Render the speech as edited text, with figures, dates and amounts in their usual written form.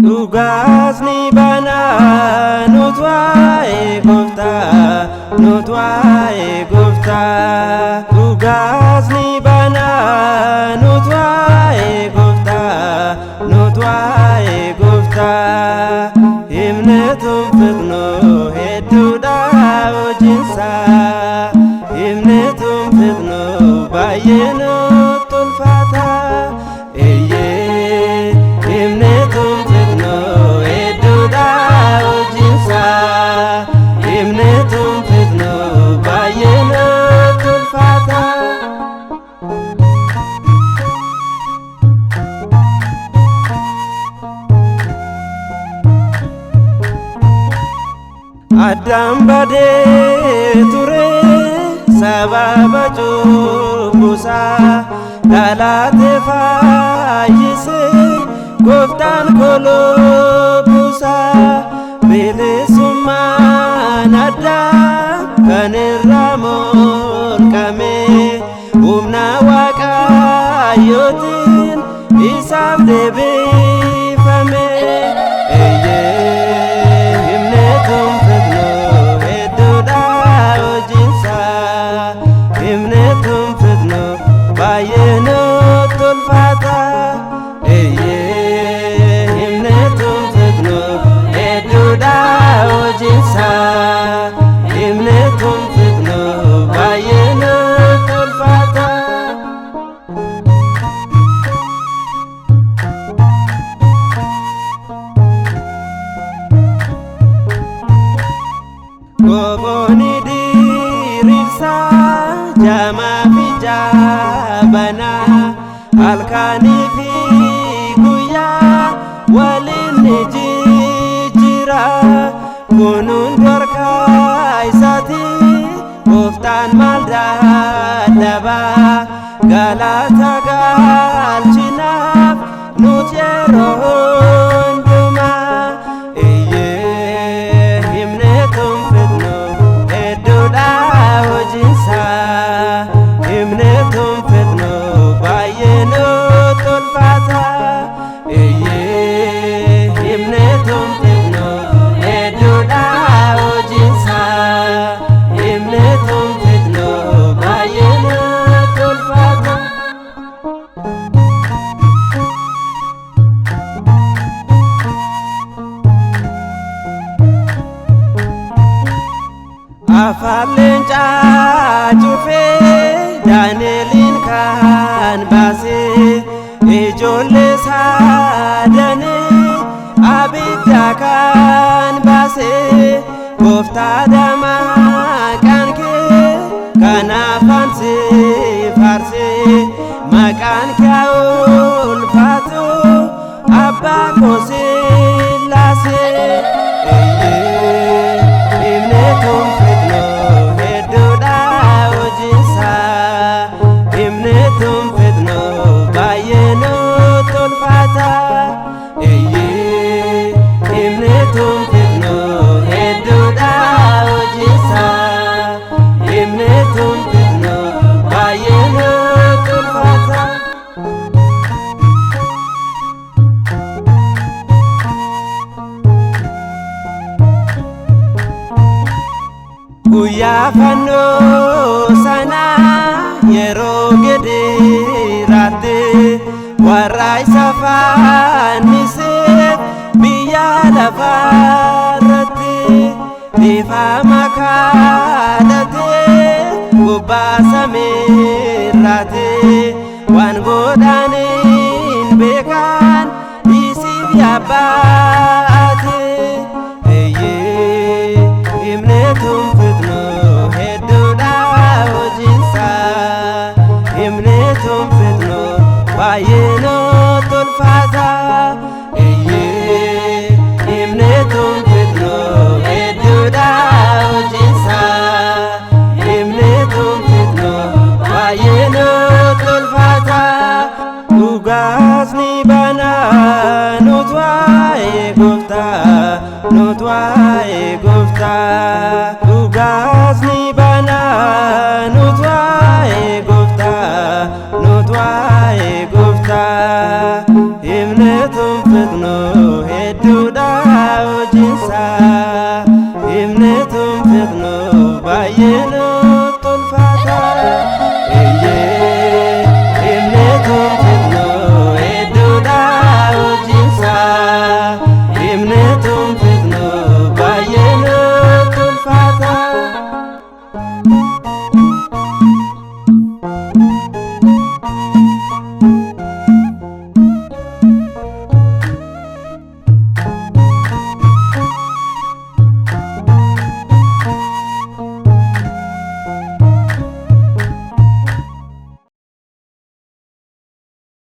Dhugaasni banaa nuti waa'ee Gooftaa, nuti waa'ee Gooftaa. Dhugaasni banaa nuti waa'ee Gooftaa, nuti waa'ee Gooftaa. Himneetuun fixnoo hedduudha hojiinsaa, himneetuun fixnoo baay'ee nutti ulfaata. Addaan badee ture sababa cubbusaa, dhalaatee fayyisee Gooftaan kolobbuusaa. Bilisummaan addaa kan irraa molqame, humna Waaqayyootiin isaaf deebifame. Baay'ee nutti ulfaata. Himneetuun fixnoo hedduudha hojiinsaa, himneetuun fixnoo baay'ee nutti ulfaata. Goboonni diriirsaa jamaa fi jaabanaa, halkanii fi guyyaa waliin ni jijjiira. Kunuun harka isaati Gooftaan maal dadhabaa, galata galchinaaf nuti yeroo hundumaa. Himneetuun fixnoo hedduudha hojiinsaa, himneetuun fixnoo baay'ee nutti ulfaata. Himneetuun fixnoo hedduudha hojiinsaa, himneetuun fixnoo baay'ee nutti ulfaata. Afaan leencaa cufee Daani'eliin kan baasee, ijoollee saadanii abidda kan baasee. Gooftaadha maqaan kee kan afaan si faarsee, maqaan kee ulfaatu abbaa koo Sillaasee. Himneetuun fixnoo hedduudha hojiinsaa, himneetuun fixnoo baay'ee nutti ulfaata. Himneetuun fixnoo hedduudha hojiinsaa, himneetuun fixnoo baay'ee nutti ulfaata. Guyyaa fannoo sanaa yeroo gidiraatti, warra isa fanniseef biyya lafaarratti dhiifama kadhatee gubbaa samiirratti. Waan godhaniin beekan isiif yaabbaate. Himneetuun fixnoo hedduudha hojiinsaa, himneetuun fixnoo baay'ee nutti ulfaata. Himneetuun fixnoo hedduudha hojiinsaa, himneetuun fixnoo baay'ee nutti ulfaata. baay'ee gooftaa.